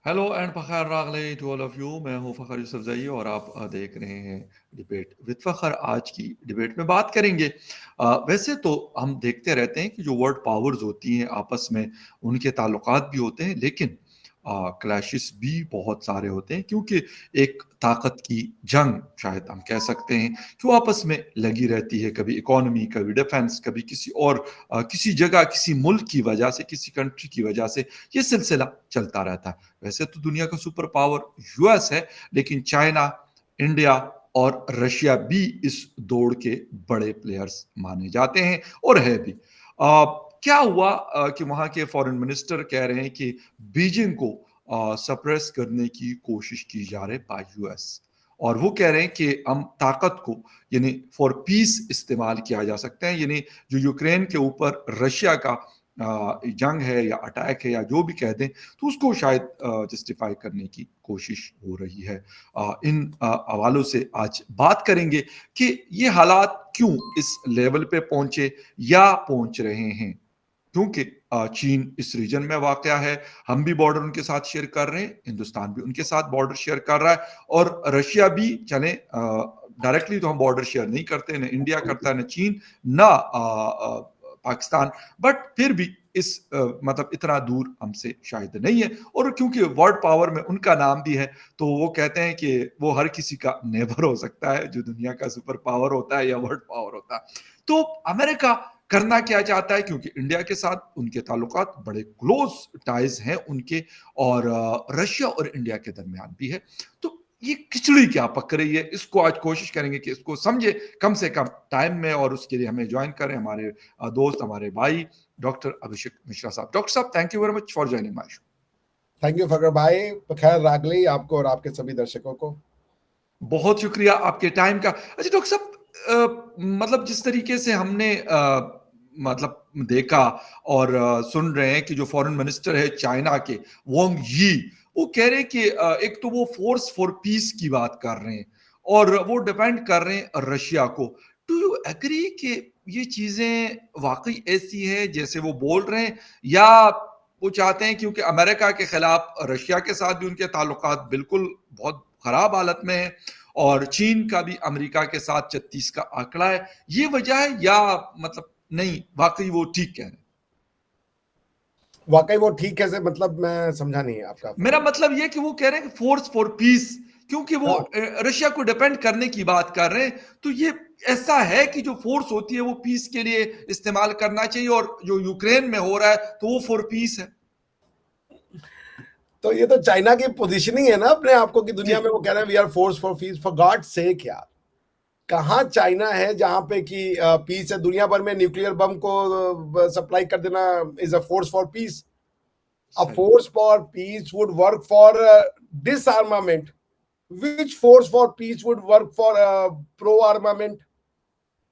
Hello and Fakhar रागले to all of you. मैं हूं फ़खर यूसुफज़ई और आप देख रहे हैं डिबेट विद फ़खर। आज की डिबेट में बात करेंगे। वैसे तो हम देखते रहते हैं कि जो वर्ल्ड पावर्स होती हैं आपस में उनके ताल्लुकात भी होते हैं, लेकिन क्लैशेस भी बहुत सारे होते हैं, क्योंकि एक ताकत की जंग शायद हम कह सकते हैं कि वो आपस में लगी रहती है। कभी इकोनॉमी, कभी डिफेंस, कभी किसी और किसी जगह, किसी मुल्क की वजह से, किसी कंट्री की वजह से ये सिलसिला चलता रहता है। वैसे तो दुनिया का सुपर पावर यूएस है, लेकिन चाइना, इंडिया और रशिया भी इस दौड़ के बड़े प्लेयर्स माने जाते हैं और है भी। क्या हुआ कि वहां के फॉरेन मिनिस्टर कह रहे हैं कि बीजिंग को सप्रेस करने की कोशिश की जा रही है बाय यूएस, और वो कह रहे हैं कि हम ताकत को यानी फॉर पीस इस्तेमाल किया जा सकता है। यानी जो यूक्रेन के ऊपर रशिया का जंग है या अटैक है या जो भी कह दें, तो उसको शायद जस्टिफाई करने की कोशिश हो रही है। इन हवालों से आज बात करेंगे कि ये हालात क्यों इस लेवल पे पहुंचे या पहुंच रहे हैं, क्योंकि चीन इस रीजन में वाक़या है, हम भी बॉर्डर उनके साथ शेयर कर रहे हैं, हिंदुस्तान भी उनके साथ बॉर्डर शेयर कर रहा है, और रशिया भी चले डायरेक्टली तो हम बॉर्डर शेयर नहीं करते, न इंडिया करता है, न चीन, न पाकिस्तान, बट फिर भी इस मतलब इतना दूर हमसे शायद नहीं है। और क्योंकि वर्ल्ड पावर में उनका नाम भी है, तो वो कहते हैं कि वो हर किसी का नेबर हो सकता है जो दुनिया का सुपर पावर होता है या वर्ल्ड पावर होता है। तो अमेरिका करना क्या चाहता है, क्योंकि इंडिया के साथ उनके ताल्लुकात बड़े क्लोज टाइज हैं उनके, और रशिया और इंडिया के दरमियान भी है। तो ये खिचड़ी क्या पक रही है, इसको आज कोशिश करेंगे कि इसको समझे कम से कम टाइम में, और उसके लिए हमें ज्वाइन करें हमारे दोस्त, हमारे भाई डॉक्टर अभिषेक मिश्रा साहब। डॉक्टर साहब, thank you very much for joining my show. Thank you Fakhar भाई। खैर रागली आपको और आपके सभी दर्शकों को बहुत शुक्रिया आपके टाइम का। अच्छा डॉक्टर साहब, मतलब जिस तरीके से हमने मतलब देखा और सुन रहे हैं कि जो फॉरेन मिनिस्टर है चाइना के, वोंग यी, वो कह रहे हैं कि एक तो वो फोर्स फॉर पीस की बात कर रहे हैं और वो डिपेंड कर रहे हैं रशिया को। डू यू एग्री कि ये चीजें वाकई ऐसी है जैसे वो बोल रहे हैं, या वो चाहते हैं क्योंकि अमेरिका के खिलाफ रशिया के साथ भी उनके ताल्लुकात बिल्कुल बहुत खराब हालत में है, और चीन का भी अमेरिका के साथ 36 का आंकड़ा है, ये वजह है, या मतलब नहीं वाकई वो ठीक कह रहे हैं? वाकई वो ठीक है से मतलब मैं समझा नहीं आपका मेरा फकर भाई। मतलब ये कि वो कह रहे हैं कि फोर्स फॉर पीस, क्योंकि वो हाँ, रशिया को डिपेंड करने की बात कर रहे हैं। तो ये ऐसा है कि जो फोर्स होती है वो पीस के लिए इस्तेमाल करना चाहिए, और जो यूक्रेन में हो रहा है तो वो फॉर पीस है। तो ये तो चाइना की पोजीशनिंग है ना अपने आप को कि जी। दुनिया में वो कह रहे हैं we are force for peace. For God sake यार, कहाँ चाइना है जहां पे कि पीस है? दुनिया भर में न्यूक्लियर बम को सप्लाई कर देना is a force for peace. अ सही। Force for peace would work for disarmament, which force for peace would work for pro armament?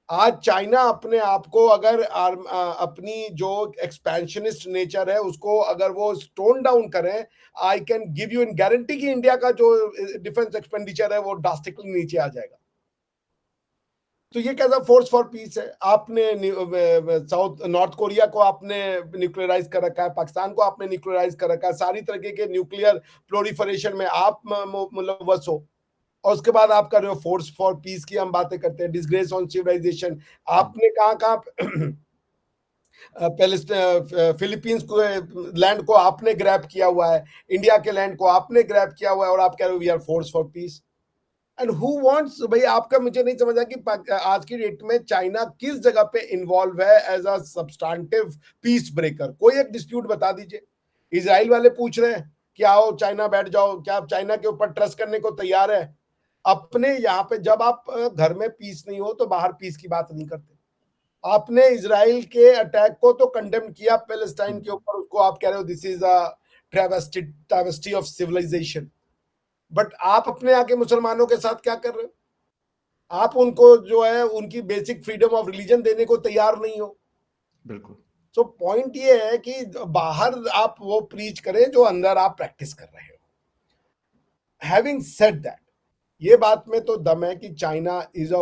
आज चाइना अपने आप को अगर अपनी जो एक्सपेंशनिस्ट नेचर है उसको अगर वो स्टोन डाउन करें, I can give you in guarantee कि इंडिया का जो डिफेंस एक्सपेंडिचर है वो ड्रास्टिकली नीचे आ जाएगा। तो ये कैसा फोर्स फॉर पीस है? आपने साउथ नॉर्थ कोरिया को आपने न्यूक्लियराइज कर रखा है, पाकिस्तान को आपने न्यूक्लियराइज कर रखा है, सारी तरह के न्यूक्लियर प्लोरिफरेशन में आप मुलव्वस हो, और उसके बाद आप कर रहे हो फोर्स फॉर पीस की हम बातें करते हैं, डिसग्रेस ऑन सिविलाइजेशन। आपने कहाँ कहाँ फिलीपींस को लैंड को आपने ग्रैब किया हुआ है, इंडिया के लैंड को आपने ग्रैब किया हुआ है, और आप कह रहे हो we are force for peace. And who wants भाई? आपका मुझे नहीं समझा कि आज की डेट में चाइना किस जगह पे इन्वॉल्व है as a substantive peace breaker? कोई एक डिस्प्यूट बता दीजिए। इजराइल वाले पूछ रहे हैं कि आओ चाइना बैठ जाओ, क्या आप चाइना के ऊपर ट्रस्ट करने को तैयार है? अपने यहाँ पे जब आप घर में पीस नहीं हो तो बाहर पीस की बात नहीं करते। आपने इजराइल के अटैक को तो कंडेम किया पैलेस्टाइन के ऊपर, उसको आप कह रहे हो this is a travesty of civilisation. But आप अपने यहाँ के मुसलमानों के साथ क्या कर रहे हो? आप उनको जो है उनकी बेसिक फ्रीडम ऑफ रिलीजन देने को तैयार नहीं हो। बिल्कुल। सो पॉइंट ये है कि बाहर आप वो प्रीच करें जो अंदर आप प्रैक्टिस कर रहे हो। हैविंग सेड दैट, ये बात में तो दम है कि China is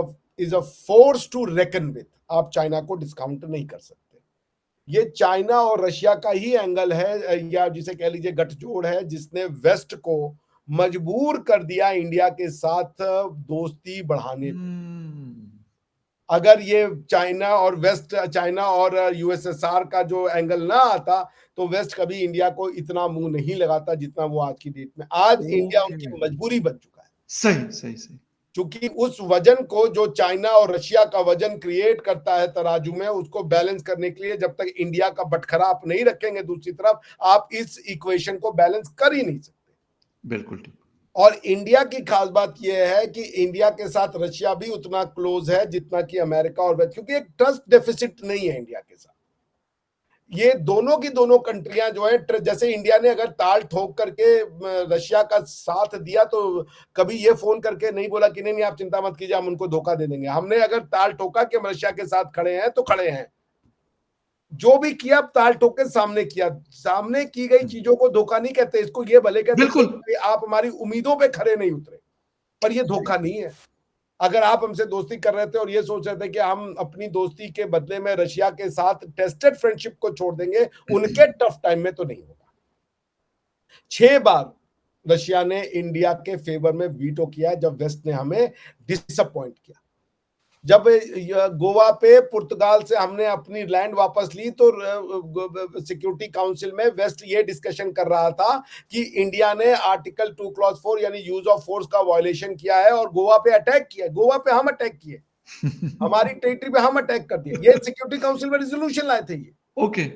a force to reckon with. आप चाइना को डिस्काउंट नहीं कर सकते। ये चाइना और रशिया का ही एंगल है, या जिसे कह लीजिए गठजोड़ है, जिसने वेस्ट को मजबूर कर दिया इंडिया के साथ दोस्ती बढ़ाने पे। हम्म। अगर ये चाइना और यूएसएसआर का जो एंगल ना आता, तो वेस्ट कभी इंडिया को इतना मुंह नहीं लगाता जितना वो आज की डेट में। आज इंडिया ओके। उनकी मजबूरी बन चुका है, सही सही सही। क्योंकि उस वजन को जो चाइना और रशिया का वजन क्रिएट करता है तराजू में, उसको बैलेंस करने के लिए जब तक इंडिया का बटखरा आप नहीं रखेंगे दूसरी तरफ, आप इस इक्वेशन को बैलेंस कर ही नहीं सकते। बिल्कुल ठीक। और इंडिया की खास बात यह है कि इंडिया के साथ रशिया भी उतना क्लोज है जितना कि अमेरिका और वेस्ट, क्योंकि एक ट्रस्ट डेफिसिट नहीं है इंडिया के साथ। ये दोनों की दोनों कंट्रियां जो है, जैसे इंडिया ने अगर ताल ठोक करके रशिया का साथ दिया, तो कभी ये फोन करके नहीं बोला कि नहीं नहीं आप चिंता मत कीजिए हम उनको धोखा दे देंगे। हमने अगर ताल ठोका कि हम रशिया के साथ खड़े हैं तो खड़े हैं। जो भी किया ताल ठोक के सामने किया। सामने की गई चीजों को धोखा नहीं कहते, इसको ये भले कहते बिल्कुल। कि आप हमारी उम्मीदों पे खड़े नहीं उतरे, पर ये धोखा नहीं है। अगर आप हमसे दोस्ती कर रहे थे और ये सोच रहे थे कि हम अपनी दोस्ती के बदले में रशिया के साथ टेस्टेड फ्रेंडशिप को छोड़ देंगे, उनके टफ टाइम में तो नहीं होगा। 6 बार रशिया ने इंडिया के फेवर में वीटो किया जब वेस्ट ने हमें डिसअपॉइंट किया। जब गोवा पे पुर्तगाल से हमने अपनी लैंड वापस ली, तो सिक्योरिटी काउंसिल में वेस्ट ये डिस्कशन कर रहा था कि इंडिया ने आर्टिकल 2 क्लॉज 4 यानी यूज ऑफ फोर्स का वायलेशन किया है और गोवा पे अटैक किया। गोवा पे हम अटैक किए, हमारी टेरिटरी पे हम अटैक कर दिए। ये सिक्योरिटी काउंसिल में रेजोल्यूशन लाए थे ये। ओके।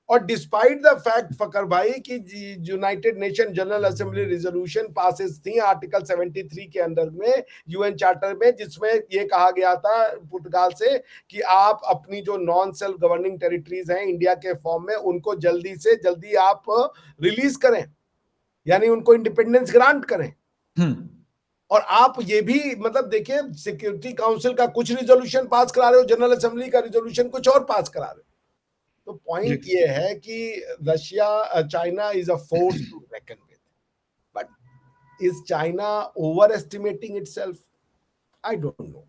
और डिस्पाइट द फैक्ट फकर भाई कि United nation general assembly resolution passes थी आर्टिकल 73 के अंदर में यूएन चार्टर में, जिसमें ये कहा गया था पुर्तगाल से कि आप अपनी जो नॉन सेल्फ गवर्निंग टेरिटरीज हैं इंडिया के फॉर्म में, उनको जल्दी से जल्दी आप रिलीज करें, यानी उनको इंडिपेंडेंस ग्रांट करें। और आप ये भी मतलब देखिए, सिक्योरिटी काउंसिल का कुछ रिजोल्यूशन पास करा रहे हो, जनरल असेंबली का रिजोल्यूशन कुछ और पास करा रहे हो। तो पॉइंट ये है कि Russia China is a force to reckon with, but is China overestimating itself? I don't know.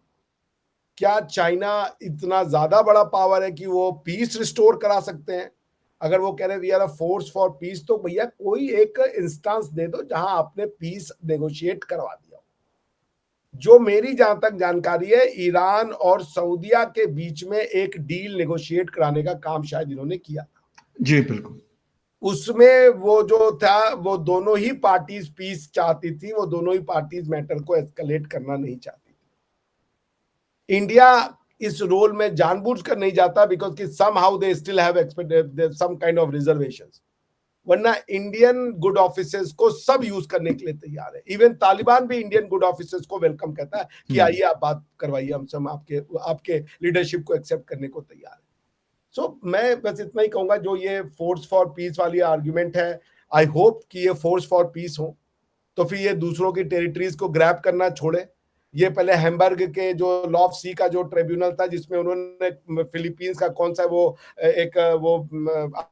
क्या चाइना इतना ज्यादा बड़ा पावर है कि वो पीस रिस्टोर करा सकते हैं? अगर वो कह रहे we are a force for peace, तो भैया कोई एक इंस्टांस दे दो जहां आपने पीस नेगोशिएट करवा दिया। जो मेरी जहां तक जानकारी है, ईरान और सऊदिया के बीच में एक डील नेगोशिएट कराने का काम शायद इन्होंने किया था। जी बिल्कुल। उसमें वो जो था, वो दोनों ही पार्टीज पीस चाहती थी, वो दोनों ही पार्टीज मैटर को एस्केलेट करना नहीं चाहती थी। इंडिया इस रोल में जानबूझकर नहीं जाता, बिकॉज कि somehow they still have expected some kind of reservations. वरना इंडियन गुड ऑफिसर्स को सब यूज करने के लिए तैयार है। इवन तालिबान भी इंडियन गुड ऑफिसर्स को वेलकम कहता है कि आइए आप बात करवाइए हमसे, हम आपके लीडरशिप को एक्सेप्ट करने को तैयार है। सो मैं बस इतना ही कहूंगा, जो ये फोर्स फॉर पीस वाली आर्ग्यूमेंट है, आई होप कि ये फोर्स फॉर पीस हो, तो फिर ये दूसरों की टेरिटरीज को ग्रैब करना छोड़े। ये पहले हैम्बर्ग के जो लॉ ऑफ सी का जो ट्रिब्यूनल था, जिसमें उन्होंने फिलीपींस का कौन सा वो एक वो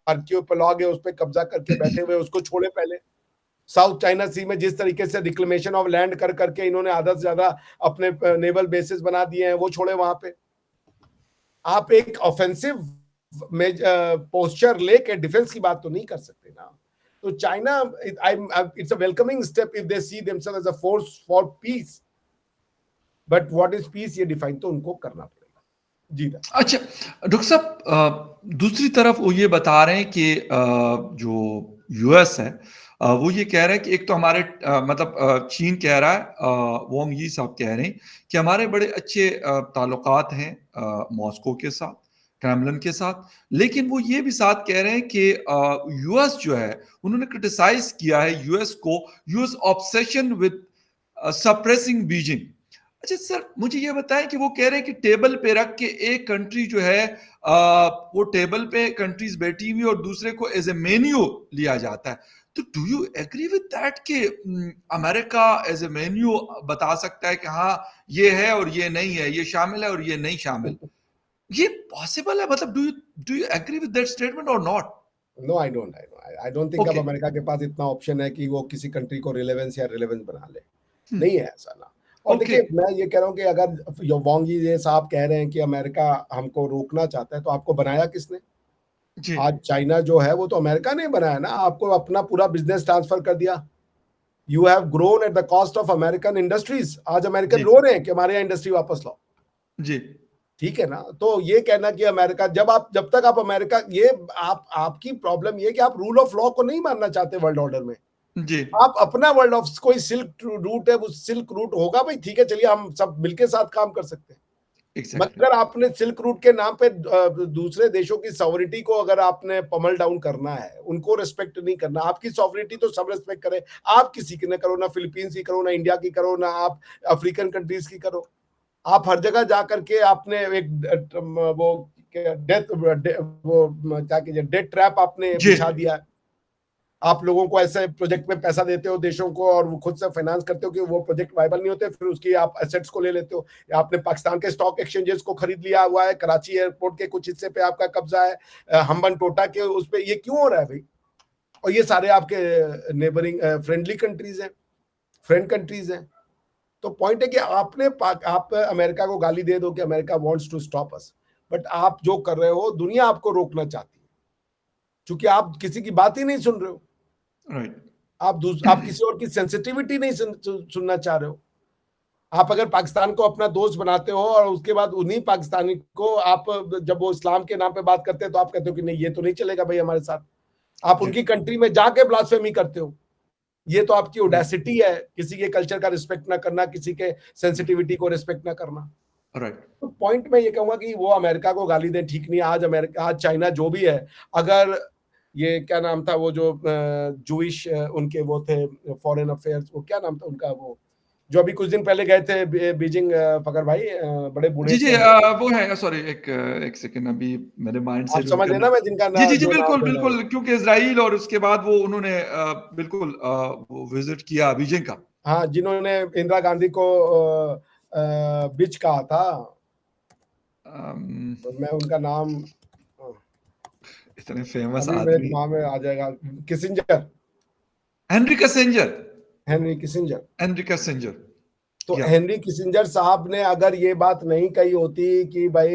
आर्कियोपेलॉग है उस पर कब्जा करके बैठे हुए, उसको छोड़े पहले। साउथ चाइना सी में जिस तरीके से रिक्लेमेशन ऑफ लैंड कर करके इन्होंने आधा से ज्यादा अपने नेवल बेसिस बना दिए हैं, वो छोड़े वहां पे। आप एक ऑफेंसिव पोस्चर लेके डिफेंस की बात तो नहीं कर सकते ना। तो China, it's a welcoming step if they see themselves as a force for peace, but what is peace ये डिफाइन तो उनको करना पड़ेगा। जी दा। अच्छा, डॉक्टर साहब, दूसरी तरफ वो ये बता रहे हैं कि जो यूएस है, वो ये कह रहे हैं कि एक तो हमारे मतलब चीन कह रहा है, वांग यी साहब कह रहे हैं कि हमारे बड़े अच्छे ताल्लुकात हैं मॉस्को के साथ, क्रेमलिन के साथ, लेकिन वो ये भी साथ कह रहे हैं कि यूएस जो है, उन्होंने क्रिटिसाइज किया है यूएस को, US obsession with suppressing Beijing. अच्छा सर, मुझे ये बताएं कि वो कह रहे हैं कि टेबल पे रख के एक कंट्री जो है, वो टेबल पे कंट्रीज बैठी हुई और दूसरे को एज ए मेन्यू लिया जाता है। तो do you agree with that कि अमेरिका एज ए मेन्यू बता सकता है कि हाँ ये है और ये नहीं है, ये शामिल है और ये नहीं शामिल? ये पॉसिबल है? मतलब do you agree with that statement और not? No, I don't think अब ओके। अमेरिका के पास इतना ऑप्शन है कि वो किसी कंट्री को रिलेवेंस या रिलेवेंस बना ले। हम्म। नहीं है ऐसा ना। और ओके। देखिए, मैं ये कह रहा हूँ कि अगर वांग ये साहब कह रहे हैं कि अमेरिका हमको रोकना चाहता है, तो आपको बनाया किसने? जी, आज चाइना जो है वो तो अमेरिका ने बनाया ना, आपको अपना पूरा बिजनेस ट्रांसफर कर दिया। You have grown at the cost of American industries. आज अमेरिकन जी, रो रहे हैं कि हमारे यहाँ इंडस्ट्री वापस लाओ। जी, ठीक है ना? तो ये कहना कि अमेरिका, जब तक आप अमेरिका, ये आपकी प्रॉब्लम ये है कि आप रूल ऑफ लॉ को नहीं मानना चाहते वर्ल्ड ऑर्डर में। जी, आप अपना वर्ल्ड ऑफ, कोई सिल्क रूट है, वो सिल्क रूट होगा भाई, ठीक है, चलिए हम सब मिलके साथ काम कर सकते हैं। एग्ज़ैक्टली। मगर आपने सिल्क रूट के नाम पे दूसरे देशों की सॉवरिटी को अगर आपने पमल डाउन करना है, उनको रिस्पेक्ट नहीं करना, आपकी सॉवरिटी तो सब रिस्पेक्ट करें, आप किसी की ना करो, ना फिलीपींस की करो, ना इंडिया की करो, ना आप अफ्रीकन कंट्रीज की करो। आप हर जगह जा करके आपने एक वो डेथ, वो क्या कीजिए, डेथ ट्रैप आपने जी, बिछा दिया है। आप लोगों को ऐसे प्रोजेक्ट में पैसा देते हो देशों को, और वो खुद से फाइनेंस करते हो कि वो प्रोजेक्ट वायबल नहीं होते, फिर उसकी आप एसेट्स को ले लेते हो। आपने पाकिस्तान के स्टॉक एक्सचेंजेस को खरीद लिया हुआ है, कराची एयरपोर्ट के कुछ हिस्से पे आपका कब्जा है, हम्बन टोटा के उस पे। ये क्यों हो रहा है भाई? और ये सारे आपके नेबरिंग फ्रेंडली कंट्रीज हैं, फ्रेंड कंट्रीज हैं। तो पॉइंट है कि आप अमेरिका को गाली दे दो कि America wants to stop us, but आप जो कर रहे हो, दुनिया आपको रोकना चाहती है, क्योंकि आप किसी की बात ही नहीं सुन रहे हो। राइट। आप किसी और की सेंसिटिविटी नहीं सुनना चाह रहे हो। आप अगर पाकिस्तान को अपना दोस्त बनाते हो और उसके बाद उन्हीं पाकिस्तानी को आप, जब वो इस्लाम के नाम पे बात करते हैं तो आप कहते हो कि नहीं, ये तो नहीं चलेगा भाई हमारे साथ। आप जी, उनकी कंट्री में जाके ब्लास्फेमी करते हो। ये तो आपकी राइट, ओडेसिटी है, किसी के कल्चर का रिस्पेक्ट ना करना, किसी के सेंसिटिविटी को रिस्पेक्ट ना करना। राइट। तो पॉइंट मैं ये कहूंगा कि वो अमेरिका को गाली दें, ठीक नहीं। आज अमेरिका, आज चाइना जो भी है, अगर ये क्या नाम था वो जो जूइश उनके वो थे फॉरेन अफेयर्स, वो क्या नाम था उनका, वो जो अभी कुछ दिन पहले गए थे बीजिंग, फकर भाई, बड़े बूढ़े जी, जी, से हैं। वो है, सॉरी, एक सेकंड, अभी मेरे माइंड से आप भी समझ उनका लेना नाम। मैं जिनका जी, ना जी, जी, जो नाम बिल्कुल, ले रहा हूँ। बिल्कुल, क्योंकि इज़राइल और उसके बाद वो उन्होंने बिल्कुल वो विज़िट किया बीजिंग का। हाँ, जिन्होंने इंदिरा गांधी को बिच कहा था। अम, तो मैं उनका नाम इतने फेमस अभी मेरे आदमी। दिमाग में आ जाएगा। Kissinger, Henry Kissinger, Henry Kissinger. Henry Kissinger, तो या हेनरी किसिंजर साहब ने अगर ये बात नहीं कही होती कि भाई,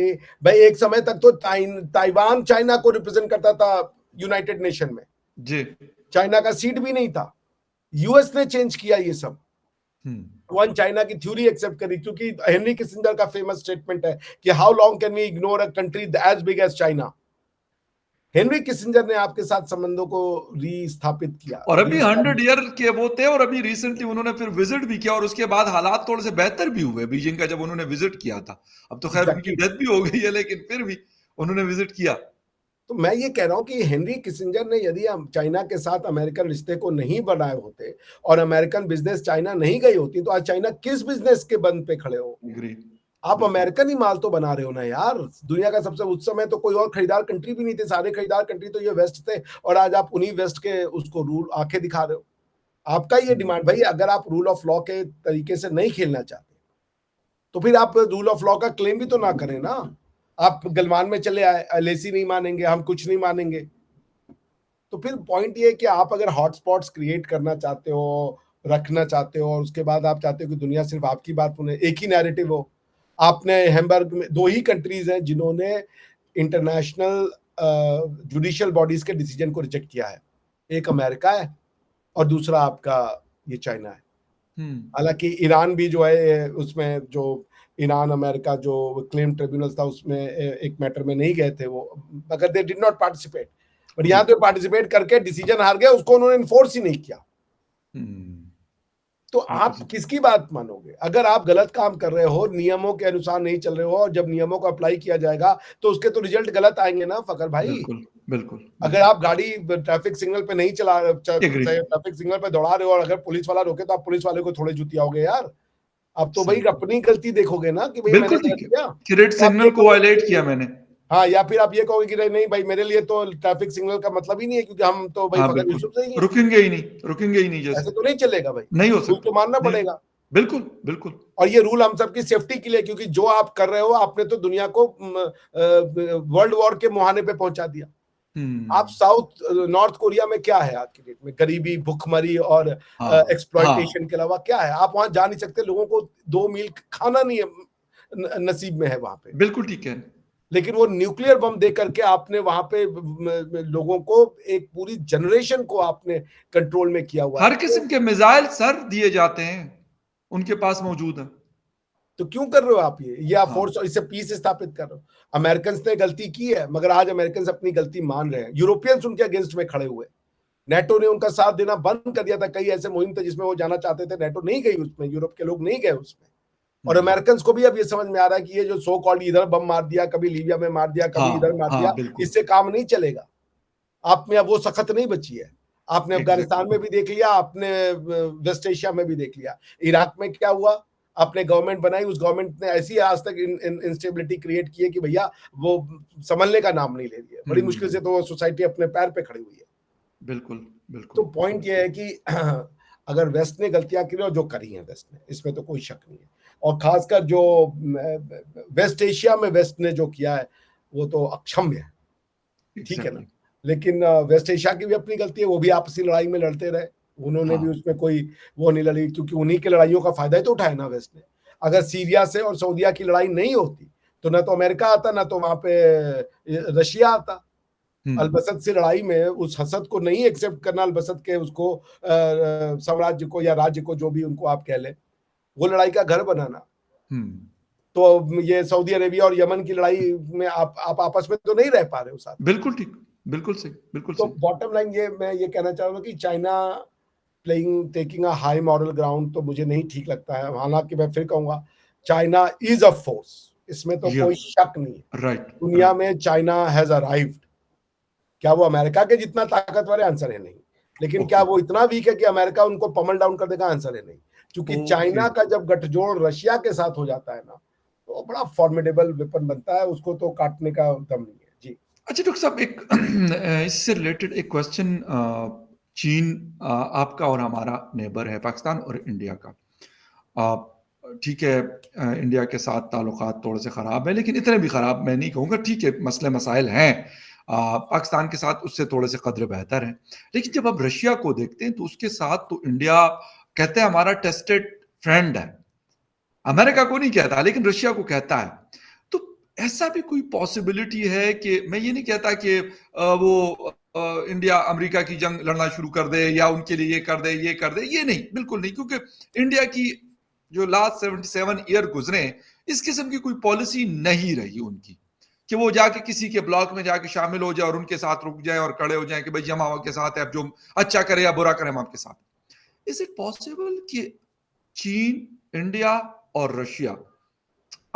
एक समय तक तो ताइवान चाइना को रिप्रेजेंट करता था यूनाइटेड नेशन में, जी, चाइना का सीट भी नहीं था। यूएस ने चेंज किया ये सब, हुँ, वन चाइना की थ्योरी एक्सेप्ट करी, क्योंकि हेनरी किसिंजर का फेमस स्टेटमेंट है कि how long can we ignore a country as big as China. Henry Kissinger ने आपके साथ संबंधों को रीस्थापित किया, और अभी 100 रीस्टैब्लिश। ईयर के वो थे, और अभी रिसेंटली उन्होंने फिर विज़िट भी किया, और उसके बाद हालात थोड़े से बेहतर भी हुए बीजिंग का, जब उन्होंने विज़िट किया था। अब तो खैर उनकी एग्जैक्टली। डेथ भी हो गई है, लेकिन फिर भी उन्होंने विज़िट किया। तो मैं ये कह रहा हूं कि हेनरी किसिंजर ने यदि चाइना के साथ अमेरिकन रिश्ते को नहीं बनाए होते और अमेरिकन बिजनेस चाइना नहीं गई होती, तो आज चाइना किस बिजनेस के बंद पे खड़े हो? एग्री, आप बिल्कुल। अमेरिकन ही माल तो बना रहे हो ना यार। दुनिया का सबसे, उस समय तो कोई और खरीदार कंट्री भी नहीं थे, सारे खरीदार कंट्री तो ये वेस्ट थे, और आज आप उन्हीं वेस्ट के उसको रूल आंखें दिखा रहे हो। आपका ये हुँ, डिमांड भाई, अगर आप रूल ऑफ लॉ के तरीके से नहीं खेलना चाहते, तो फिर आप रूल ऑफ लॉ का क्लेम भी तो ना करें ना। आप गलवान में चले आए, एलएसी नहीं मानेंगे, हम कुछ नहीं मानेंगे। तो फिर पॉइंट ये है कि आप अगर हॉटस्पॉट्स क्रिएट करना चाहते हो, रखना चाहते हो, और उसके बाद आप चाहते हो कि दुनिया सिर्फ आपकी बात सुने, एक ही नैरेटिव हो। आपने हैम्बर्ग में दो ही कंट्रीज हैं जिन्होंने इंटरनेशनल जुडिशियल बॉडीज के डिसीजन को रिजेक्ट किया है, एक अमेरिका है और दूसरा आपका ये चाइना है। हुँ, हालांकि ईरान भी जो है उसमें, जो ईरान अमेरिका जो क्लेम ट्रिब्यूनल था उसमें एक मैटर में नहीं गए थे वो, मगर they did not participate. But जी, यहाँ तो पार्टिसिपेट करके डिसीजन हार गए, उसको उन्होंने इन्फोर्स ही नहीं किया। हुँ, तो बिल्कुल आप सही। किसकी बात मानोगे? अगर आप गलत काम कर रहे हो, नियमों के अनुसार नहीं चल रहे हो, और जब नियमों को अप्लाई किया जाएगा तो उसके तो रिजल्ट गलत आएंगे ना फकर भाई। बिल्कुल, बिल्कुल, अगर बिल्कुल। आप गाड़ी ट्रैफिक सिग्नल पे नहीं चला, एग्री, ट्रैफिक सिग्नल पे दौड़ा रहे हो, और अगर पुलिस वाला रोके, तो आप पुलिस वाले को थोड़े जुतियाओगे यार। आप तो भाई सही। अपनी गलती देखोगे ना कि भाई मैंने बिल्कुल गलत ठीक है, किया। कि रेड तो आप ये सिग्नल को कहोगे वायलेट कि किया मैंने। हाँ, या फिर आप ये कहोगे कि नहीं नहीं भाई, मेरे लिए तो ट्रैफिक सिग्नल का मतलब ही नहीं है, क्योंकि हम तो भाई हाँ, फकर बिल्कुल। यूसुफ से ही है। रुकेंगे ही नहीं जैसे। ऐसे तो नहीं चलेगा भाई, नहीं हो रूल सकता। तो मानना नहीं, पड़ेगा। बिल्कुल, बिल्कुल। और ये रूल हम सबकी सेफ्टी के लिए, क्योंकि जो आप कर रहे हो, आपने तो दुनिया को वर्ल्ड वॉर के मुहाने पे पहुंचा दिया। आप हुँ, साउथ नॉर्थ कोरिया में क्या है आज की डेट में? गरीबी, भुखमरी और हाँ, हाँ, एक्सप्लॉइटेशन के अलावा क्या है? आप वहां जा नहीं सकते, लोगों को 2 मील खाना नहीं है, नसीब में है वहां पे। बिल्कुल ठीक है। लेकिन वो न्यूक्लियर बम दे करके आपने वहां पे लोगों को, एक पूरी जनरेशन को आपने कंट्रोल में किया हुआ है। हर किस्म के मिसाइल सर दिए जाते हैं, उनके पास मौजूद है। तो क्यों कर रहे हो आप ये आप हाँ। फोर्स, इससे पीस स्थापित कर रहे हो। अमेरिकन ने गलती की है, मगर आज अमेरिकन अपनी गलती मान रहे हैं। यूरोपियंस उनके अगेंस्ट में खड़े हुए, नेटो ने उनका साथ देना बंद कर दिया था। कई ऐसे मुहिम थे जिसमें वो जाना चाहते थे, नेटो नहीं गई उसमें, यूरोप के लोग नहीं गए उसमें। और अमेरिकन को भी अब ये समझ में आ रहा है कि ये जो सो कॉल्ड इधर बम मार दिया, कभी लीबिया में मार दिया, कभी इधर हाँ, मार दिया, हाँ, बिल्कुल। इससे काम नहीं चलेगा। आप में अब वो सख्त नहीं बची है। आपने अफगानिस्तान में भी देख लिया, आपने वेस्ट एशिया में भी देख लिया। इराक में क्या हुआ, आपने गवर्नमेंट बनाई, उस गवर्नमेंट ने ऐसी आज तक इंस्टेबिलिटी क्रिएट की है कि भैया वो संभलने का नाम नहीं ले रही है। बड़ी मुश्किल से तो वो सोसाइटी अपने पैर पे खड़ी हुई है। बिल्कुल, बिल्कुल। तो पॉइंट ये है कि अगर वेस्ट ने गलतियां की और जो करी हैं वेस्ट ने, इसमें तो कोई शक नहीं है। और खासकर जो वेस्ट एशिया में वेस्ट ने जो किया है वो तो अक्षम्य है, ठीक है ना। लेकिन वेस्ट एशिया की भी अपनी गलती है, वो भी आपसी लड़ाई में लड़ते रहे, उन्होंने भी उसमें कोई वो नहीं लड़ी, क्योंकि उन्हीं की लड़ाइयों का फायदा ही तो उठाया ना वेस्ट ने। अगर सीरिया से और सऊदीया की लड़ाई नहीं होती तो ना तो अमेरिका आता, ना तो वहां पे रशिया आता। अलबसत से लड़ाई में उस हसद को नहीं एक्सेप्ट करना, अलबसत के उसको साम्राज्य को या राज्य को, जो भी उनको आप कह लें, वो लड़ाई का घर बनाना। तो ये सऊदी अरेबिया और यमन की लड़ाई में आप आपस में तो नहीं रह पा रहे हो साथ। बिल्कुल ठीक, बिल्कुल सही, बिल्कुल तो सही। बॉटम लाइन ये मैं ये कहना चाहूंगा कि China taking a high moral ground तो मुझे नहीं ठीक लगता है। हालांकि मैं फिर कहूंगा चाइना इज अ फोर्स, इसमें तो कोई शक नहीं है। राइट, दुनिया में चाइना हैज अराइव्ड। क्या वो अमेरिका के जितना ताकतवर है? आंसर है नहीं। लेकिन क्या वो इतना वीक है कि अमेरिका उनको पमल डाउन कर देगा? आंसर है नहीं। क्योंकि चाइना का जब गठजोड़ रशिया के साथ हो जाता है ना, तो बड़ा फॉर्मिडेबल वेपन बनता है, उसको तो काटने का दम नहीं है जी। अच्छा डॉक्टर साहब, एक इससे रिलेटेड एक क्वेश्चन। चीन आपका और हमारा नेबर है, पाकिस्तान और इंडिया का। ठीक है, इंडिया के साथ ताल्लुकात थोड़े से ख़राब है, लेकिन इतने भी ख़राब मैं नहीं कहूँगा। ठीक है, मसले मसाइल हैं। पाकिस्तान के साथ उससे थोड़े से कदर बेहतर हैं। लेकिन जब आप रशिया को देखते हैं तो उसके साथ तो इंडिया कहते हैं हमारा टेस्टेड फ्रेंड है। अमेरिका को नहीं कहता, लेकिन रशिया को कहता है। तो ऐसा भी कोई पॉसिबिलिटी है कि, मैं ये नहीं कहता कि वो इंडिया अमेरिका की जंग लड़ना शुरू कर दे या उनके लिए ये कर दे, ये कर दे, ये नहीं, बिल्कुल नहीं। क्योंकि इंडिया की जो लास्ट 77 ईयर गुजरे, इस किस्म की कोई पॉलिसी नहीं रही उनकी कि वो जाके किसी के ब्लॉक में जाके शामिल हो जाए और उनके साथ रुक जाए और खड़े हो जाए कि भाई हम आपके साथ है, जो अच्छा करे या बुरा करे हम आपके साथ। इज इट पॉसिबल कि चीन, इंडिया और रशिया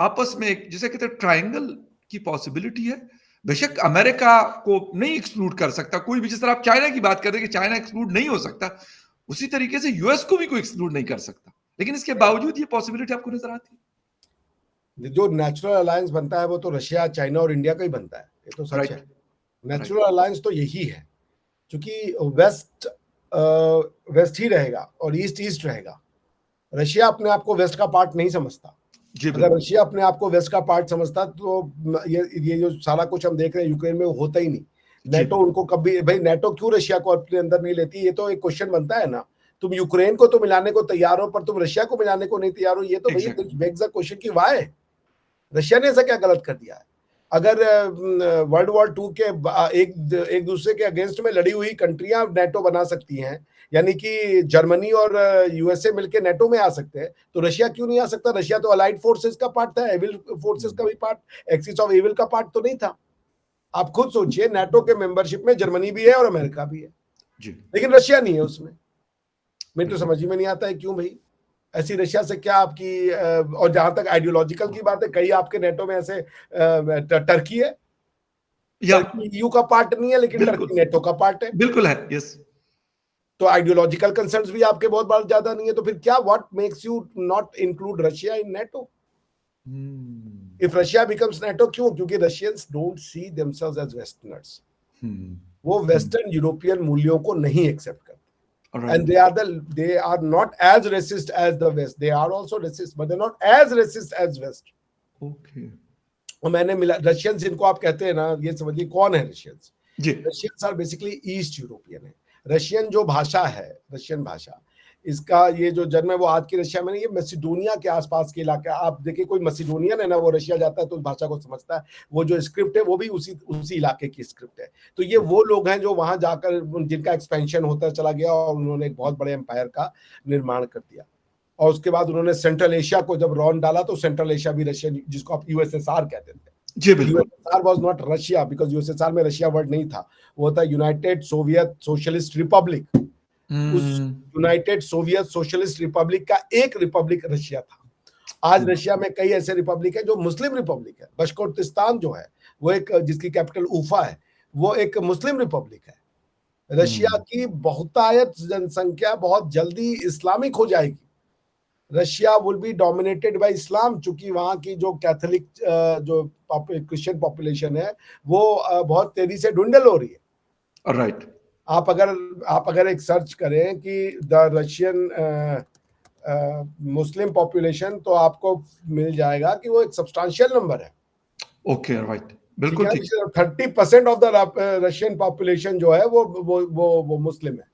आपस में एक, जिसे कहते हैं, ट्रायंगल की पॉसिबिलिटी है? बेशक अमेरिका को नहीं एक्सक्लूड कर सकता कोई भी, जिस तरह आप चाइना की बात करते हैं कि चाइना एक्सक्लूड नहीं हो सकता, उसी तरीके से यूएस को भी कोई एक्सक्लूड नहीं कर सकता। लेकिन इसके बावजूद ये पॉसिबिलिटी आपको नजर आती है? जो नेचुरल अलायंस बनता है वो तो रशिया, चाइना और इंडिया का ही बनता है, ये तो सच है। नेचुरल अलायंस तो यही है, क्योंकि वेस्ट वेस्ट ही रहेगा और ईस्ट ईस्ट रहेगा। रशिया अपने आप को वेस्ट का पार्ट नहीं समझता। अगर रशिया अपने आप को वेस्ट का पार्ट समझता तो ये जो सारा कुछ हम देख रहे हैं यूक्रेन में, वो होता ही नहीं। नेटो उनको कभी, भाई नेटो क्यों रशिया को अपने अंदर नहीं लेती? ये तो एक क्वेश्चन बनता है ना। तुम यूक्रेन को तो मिलाने को तैयार हो, पर तुम रशिया को मिलाने को नहीं तैयार हो। ये तो भैया बेग्स द क्वेश्चन की वाई, रशिया ने ऐसा क्या गलत कर दिया है? अगर वर्ल्ड वॉर 2 के एक दूसरे के अगेंस्ट में लड़ी हुई कंट्रियां नेटो बना सकती हैं, यानी कि जर्मनी और यूएसए मिलकर नेटो में आ सकते हैं, तो रशिया क्यों नहीं आ सकता? रशिया तो अलाइड फोर्सेस का पार्ट था, एविल फोर्सेस का भी पार्ट, एक्सिस ऑफ एविल का पार्ट तो नहीं था। आप खुद सोचिए, नेटो के मेंबरशिप में जर्मनी भी है और अमेरिका भी है, लेकिन रशिया नहीं है उसमें। मेरे तो समझ में नहीं आता है क्यों भाई ऐसी रशिया से क्या आपकी। और जहां तक आइडियोलॉजिकल की बात है, कई आपके नेटो में ऐसे टर्की है, टर्की ईयू का पार्ट नहीं है, लेकिन टर्की नेटो का पार्ट है। बिल्कुल है, यस। तो आइडियोलॉजिकल कंसर्न्स भी आपके बहुत बार ज्यादा नहीं है, तो फिर क्या, what makes you not include Russia in NATO? If Russia becomes NATO, क्यों? क्योंकि Russians don't see themselves as westerners. वो वेस्टर्न यूरोपियन मूल्यों को नहीं एक्सेप्ट करते। And they are not as racist as the West. They are also racist, but they're not as racist as West. Okay. और मैंने मिला रशियंस, इनको आप कहते हैं ना, ये समझिए कौन है Russians. Russians are basically East European है। रशियन जो भाषा है, रशियन भाषा, इसका ये जो जन्म है वो आज की रशिया में नहीं, ये मैसिडोनिया के आसपास के इलाका। आप देखिए कोई मैसिडोनियन है ना, वो रशिया जाता है तो उस भाषा को समझता है। वो जो स्क्रिप्ट है वो भी उसी इलाके की स्क्रिप्ट है। तो ये वो लोग हैं जो वहां जाकर जिनका एक्सपेंशन होता चला गया और उन्होंने एक बहुत बड़े एम्पायर का निर्माण कर दिया। और उसके बाद उन्होंने सेंट्रल एशिया को जब रौंद डाला तो सेंट्रल एशिया भी रशिया, जिसको आप यूएसएसआर कहते थे। जी, बिल्कुल। USSR was not Russia, because USSR में रशिया वर्ड नहीं था, वो था यूनाइटेड सोवियत सोशलिस्ट रिपब्लिक। उस हुँ, यूनाइटेड सोवियत सोशलिस्ट रिपब्लिक का एक रिपब्लिक रशिया था। आज रशिया में कई ऐसे रिपब्लिक है जो मुस्लिम रिपब्लिक है। बशकोर्तिस्तान जो है वो एक, जिसकी कैपिटल उफा है, वो एक मुस्लिम रिपब्लिक है। रशिया हुँ, की बहुतायत जनसंख्या बहुत जल्दी इस्लामिक हो जाएगी। Russia will be dominated by Islam, चूंकि वहां की जो कैथोलिक जो क्रिश्चियन पॉपुलेशन है वो बहुत तेजी से ढुंढल हो रही है। राइट। आप अगर एक सर्च करें कि द रशियन मुस्लिम पॉपुलेशन, तो आपको मिल जाएगा कि वो एक सब्सटेंशियल नंबर है। Okay, right. ठीक बिल्कुल है, ठीक। 30% ऑफ द रशियन पॉपुलेशन जो है वो मुस्लिम है।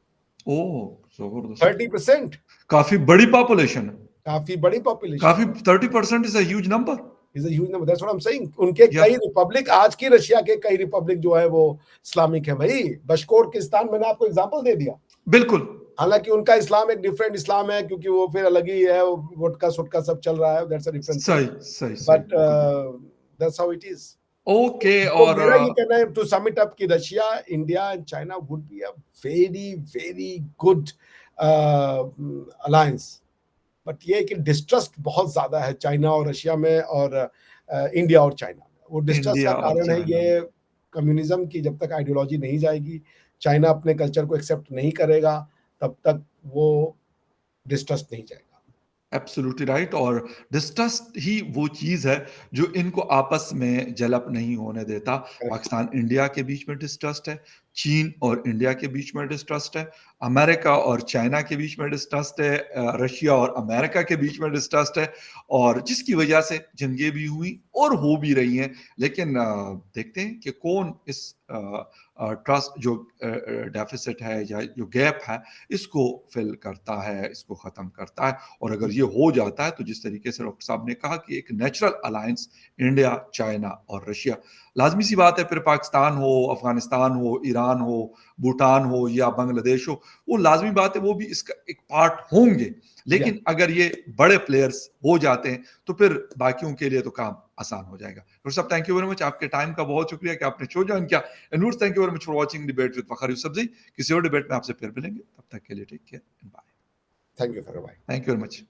ओह! ज़बरदस्त। 30% काफ़ी बड़ी पॉपुलेशन है। काफी बड़ी पॉपुलेशन काफ़ी है। 30% is a huge number. Is a huge number, that's what I am saying. उनके या कई रिपब्लिक, आज की रशिया के कई रिपब्लिक जो है वो इस्लामिक है भाई। बशकोर्तिस्तान मैंने आपको एग्जांपल दे दिया। बिल्कुल। हालांकि उनका इस्लाम एक डिफरेंट इस्लाम है, क्योंकि वो फिर अलग ही है, वोटका सुटका सब चल रहा है, दैट्स अ डिफरेंट थिंग। सही, सही, सही। बट बिल्कुल ठीक। That's how it is. Okay तो और मेरा ये कहना है, टू सम इट अप, कि Russia, India and China would be a very very good alliance. But ये है कि डिस्ट्रस्ट बहुत ज्यादा है चाइना और रशिया में, और इंडिया और चाइना में। वो डिस्ट्रस्ट का इंडिया और कारण है चाइना में। ये कम्युनिज्म की जब तक आइडियोलॉजी नहीं जाएगी, चाइना अपने कल्चर को एक्सेप्ट नहीं करेगा, तब तक वो डिस्ट्रस्ट नहीं जाएगा। एब्सोल्युटली राइट और डिस्ट्रस्ट ही वो चीज़ है जो इनको आपस में जलप नहीं होने देता। करेक्ट। पाकिस्तान इंडिया के बीच में डिस्ट्रस्ट है, चीन और इंडिया के बीच में डिस्ट्रस्ट है, अमेरिका और चाइना के बीच में डिस्ट्रस्ट है, रशिया और अमेरिका के बीच में डिस्ट्रस्ट है और जिसकी वजह से जंगें भी हुई और हो भी रही हैं। लेकिन देखते हैं कि कौन इस ट्रस्ट जो डेफ़िसिट है या जो गैप है, इसको फ़िल करता है, इसको ख़त्म करता है। और अगर ये हो जाता है तो जिस तरीके से डॉक्टर साहब ने कहा कि एक नेचुरल अलायंस इंडिया, चाइना और रशिया, लाज़मी सी बात है फिर पाकिस्तान हो, अफ़गानिस्तान हो, ईरान हो, भूटान हो या बांग्लादेश हो, वो लाज़मी बात है वो भी इसका एक पार्ट होंगे। या लेकिन अगर ये बड़े प्लेयर्स हो जाते हैं तो फिर बाकियों के लिए तो काम आसान हो जाएगा। डॉक्टर साहब थैंक यू वेरी मच, आपके टाइम का बहुत शुक्रिया कि आपने शो जॉइन किया। And viewers thank you very much for watching debate with Fakhar Yousafzai. किसी और डिबेट में आपसे फिर मिलेंगे, तब तक के लिए take care and bye. Thank you for. Thank you very much.